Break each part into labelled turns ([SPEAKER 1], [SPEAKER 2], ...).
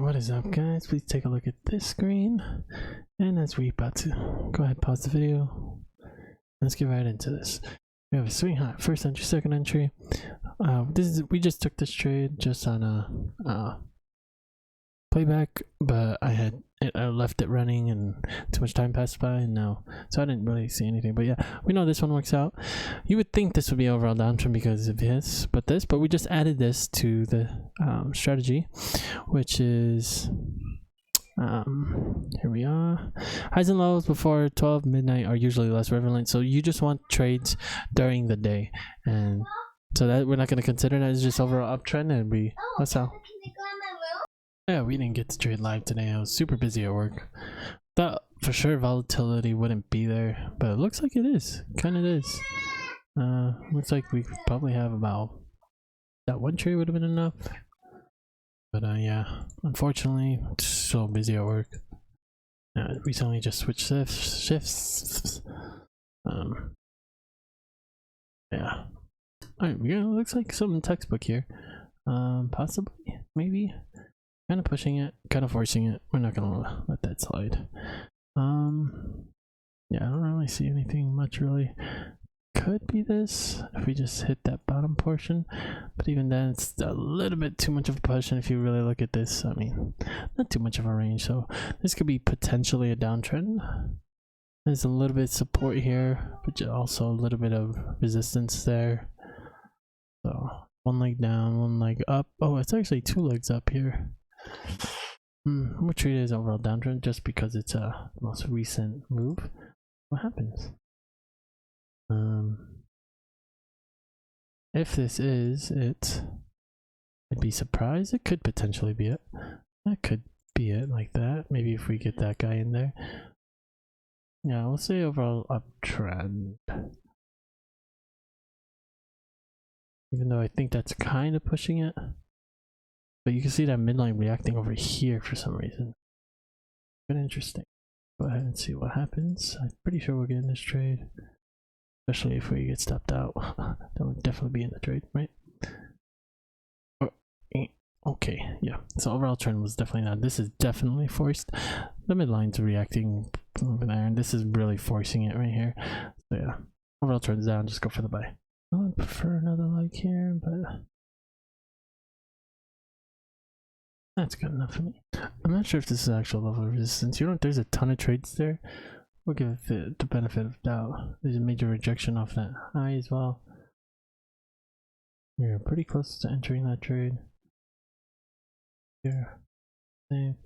[SPEAKER 1] what is up, guys? Please take a look at this screen. And as we about to go ahead, pause the video. Let's get right into this. We have a swing high, first entry, second entry. We just took this trade just on Playback, but I left it running and too much time passed by, and now so I didn't really see anything. But yeah, we know this one works out. You would think this would be overall downtrend because of this, but we just added this to the strategy, which is here we are. Highs and lows before 12 midnight are usually less prevalent, so you just want trades during the day, and so that we're not going to consider that as just overall uptrend. And that's how. Yeah, we didn't get to trade live today. I was super busy at work. Thought for sure volatility wouldn't be there, but it looks like it is. Kind of is. Looks like we probably have about that one trade would have been enough. But yeah, unfortunately, so busy at work. Recently just switched shifts. Yeah. Alright, yeah, looks like something textbook here. Possibly, maybe. Kind of pushing it, kind of forcing it. We're not gonna let that slide. Yeah, I don't really see anything much really. Could be this if we just hit that bottom portion, but even then it's a little bit too much of a push. And if you really look at this, I mean, not too much of a range, so this could be potentially a downtrend. There's a little bit of support here, but also a little bit of resistance there. So one leg down, one leg up. Oh, it's actually two legs up here. We'll treat it as overall downtrend just because it's a most recent move. What happens? If this is it, I'd be surprised. It could potentially be it. That could be it, like that. Maybe if we get that guy in there. Yeah, we'll say overall uptrend. Even though I think that's kind of pushing it. But you can see that midline reacting over here for some reason. Kind of interesting. Go ahead and see what happens. I'm pretty sure we're getting this trade. Especially if we get stopped out. That would definitely be in the trade, right? Okay, yeah. So overall trend was definitely not. This is definitely forced. The midline's reacting over there, and this is really forcing it right here. So yeah, overall trend's down. Just go for the buy. I would prefer another leg here, but that's good enough for me. I'm not sure if this is actual level of resistance. You know, there's a ton of trades there. We'll give it the benefit of doubt. There's a major rejection off that high as well. We're pretty close to entering that trade. Here. Save.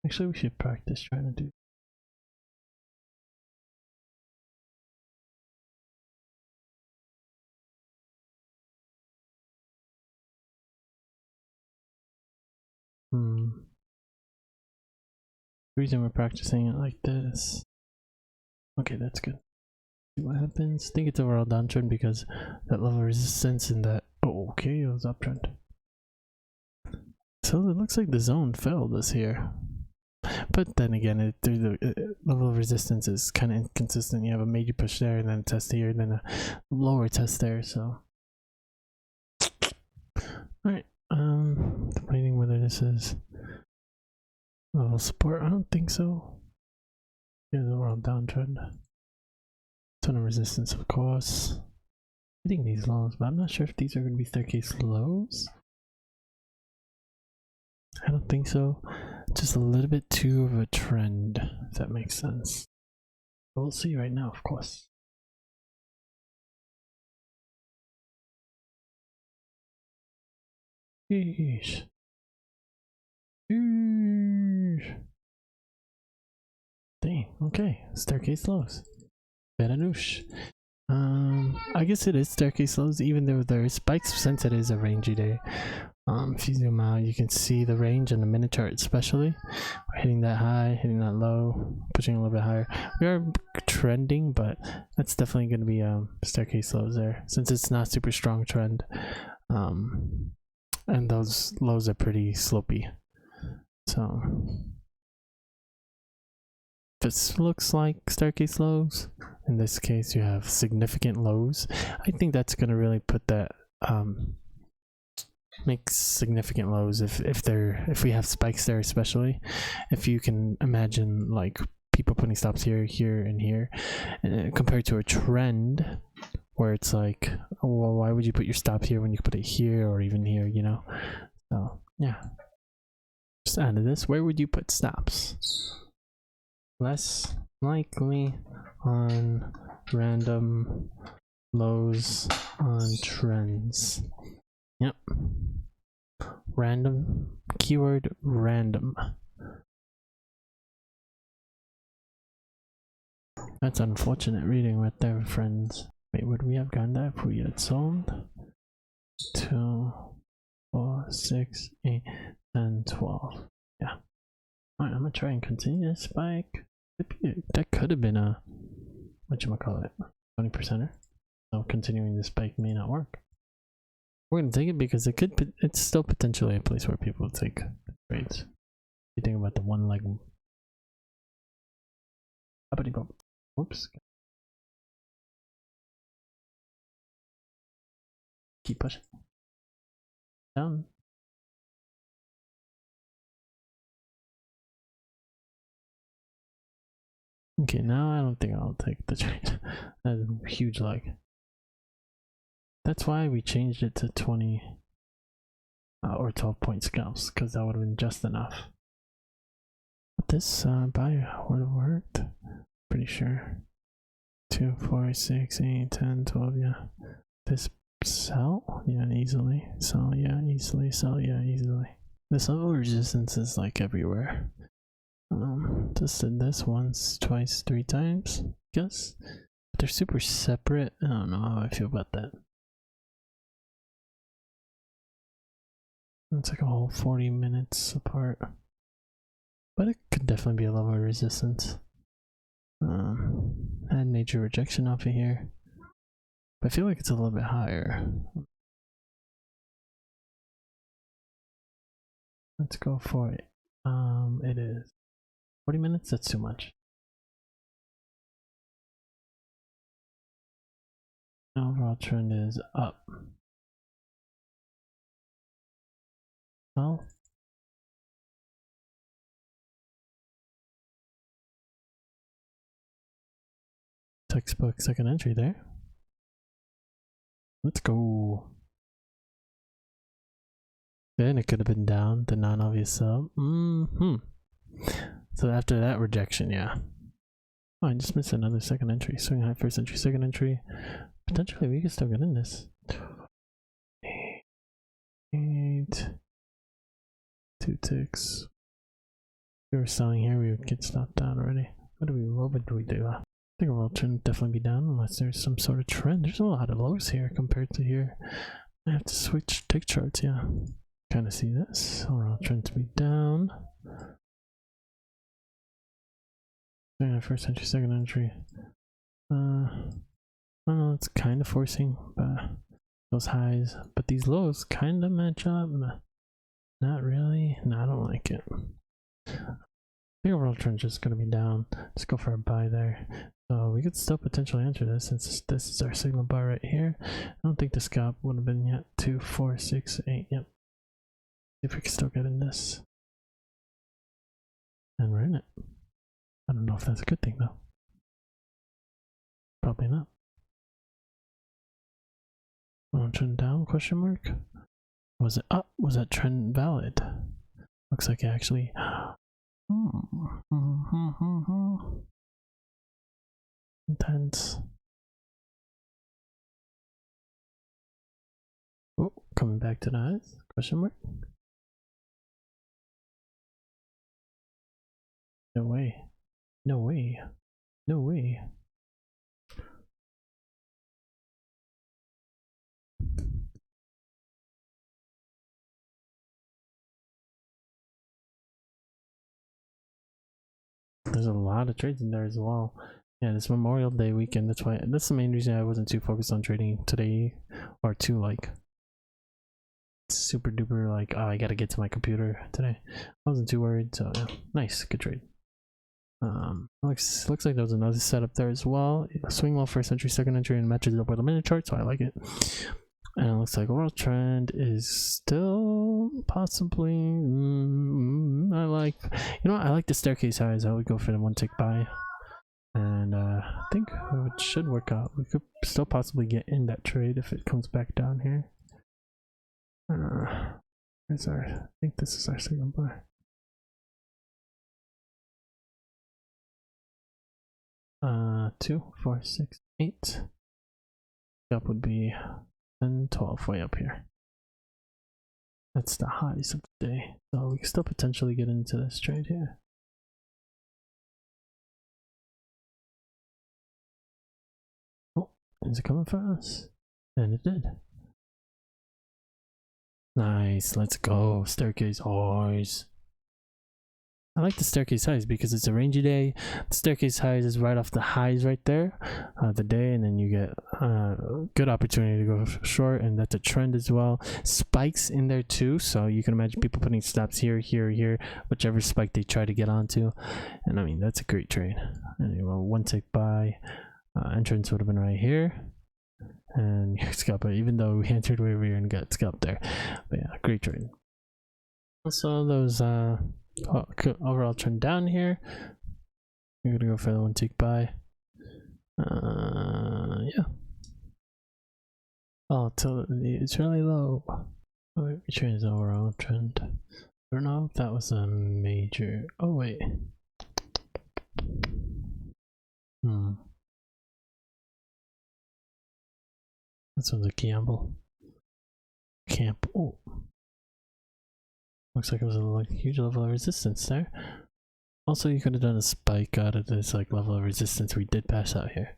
[SPEAKER 1] Actually, we should practice trying to do. The reason we're practicing it like this. Okay, that's good. See what happens. I think it's overall downtrend because that level of resistance and that. Oh, okay, it was uptrend. So it looks like the zone failed us here. But then again, the level of resistance is kind of inconsistent. You have a major push there, and then a test here, and then a lower test there. So, all right. Debating whether this is level support. I don't think so. Yeah, the overall downtrend. Ton of resistance, of course. Hitting these lows, but I'm not sure if these are going to be staircase lows. I don't think so. Just a little bit too of a trend, if that makes sense. But we'll see right now, of course. Sheesh. Sheesh. Dang, okay. Staircase lows. Beranouche. I guess it is staircase lows, even though there is spikes since it is a rangy day. If you zoom out, you can see the range in the minute chart, especially. We're hitting that high, hitting that low, pushing a little bit higher. We are trending, but that's definitely going to be staircase lows there, since it's not super strong trend. And those lows are pretty slopey. So this looks like staircase lows. In this case, you have significant lows. I think that's going to really put that makes significant lows if we have spikes there, especially if you can imagine like people putting stops here, here, and here, compared to a trend where it's like, well, why would you put your stop here when you could put it here or even here, you know? So yeah, just add to this. Where would you put stops? Less likely on random lows on trends. Yep. Random. Keyword random. That's unfortunate reading right there, friends. Wait, would we have gotten that if we had sold? 2, 4, 6, 8, 10, 12. Yeah. Alright, I'm gonna try and continue this spike. That could have been a, whatchamacallit, 20%er. So continuing this spike may not work. We're gonna take it because it's still potentially a place where people will take trades. You think about the one leg. Whoops. Keep pushing. Down. Okay, now I don't think I'll take the trade. That's a huge leg. That's why we changed it to 20 or 12 point scalps, because that would have been just enough. But this buy would have worked. Pretty sure. 2, 4, 6, 8, 10, 12, yeah. This sell? Yeah, easily. Sell, yeah, easily. Sell, yeah, easily. This level resistance is like everywhere. Just did this once, twice, 3 times, I guess. But they're super separate. I don't know how I feel about that. It's like a whole 40 minutes apart. But it could definitely be a level of resistance. Add nature rejection off of here. But I feel like it's a little bit higher. Let's go for it. It is 40 minutes, that's too much. Overall trend is up. Well, textbook second entry there. Let's go. Then it could have been down, the non-obvious sell. So after that rejection, yeah. Oh, I just missed another second entry. Swing high first entry, second entry. Potentially we could still get in this. 8. 2 ticks. If we were selling here, we would get stopped down already. What would we do? I think our trend would definitely be down unless there's some sort of trend. There's a lot of lows here compared to here. I have to switch tick charts, yeah. Kind of see this. Overall trend to be down. First entry, second entry. I don't know, it's kind of forcing those highs, but these lows kind of match up. Not really. No, I don't like it. The overall trend is going to be down. Let's go for a buy there. So we could still potentially enter this since this is our signal bar right here. I don't think the scalp would have been yet. 2, 4, 6, 8. Yep. See if we can still get in this. And we're in it. I don't know if that's a good thing though. Probably not. Trend down? Question mark. Was it up? Was that trend valid? Looks like it actually. Intense. Oh, coming back to the eyes? Question mark. No way. No way. No way. There's a lot of trades in there as well. Yeah, it's Memorial Day weekend. That's the main reason I wasn't too focused on trading today, or too like super duper like, oh, I gotta get to my computer today. I wasn't too worried, so yeah, nice, good trade. Looks like there was another setup there as well. Swing low first entry, second entry, and matches up with a minute chart, so I like it. And it looks like overall trend is still possibly. I like, I like the staircase highs. I would go for the 1 tick buy, and I think it should work out. We could still possibly get in that trade if it comes back down here. I think this is our signal buy. 2, 4, 6, 8. Up would be 10, 12 way up here. That's the highs of the day. So we can still potentially get into this trade here. Oh, is it coming for us? And it did. Nice, let's go. Staircase highs. I like the staircase highs because it's a rangy day. The staircase highs is right off the highs right there, the day, and then you get good opportunity to go short, and that's a trend as well. Spikes in there too, so you can imagine people putting stops here, here, here, whichever spike they try to get onto, and I mean that's a great trade. Anyway, 1 tick buy, entrance would have been right here, and scalp it, even though we entered way over here and got scalped there. But yeah, great trade. Also those overall trend down here. You're gonna go for the 1 tick buy. Yeah. Volatility is really low. Which trend is overall trend? I don't know if that was a major. Oh wait. This was a gamble. Camp. Oh. Looks like it was a huge level of resistance there. Also, you could have done a spike out of this level of resistance we did pass out here.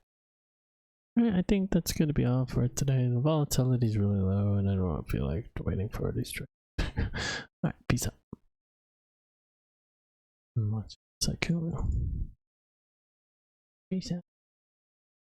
[SPEAKER 1] Alright, I think that's going to be all for today. The volatility is really low and I don't feel like waiting for these trades. Alright, peace out. Peace out.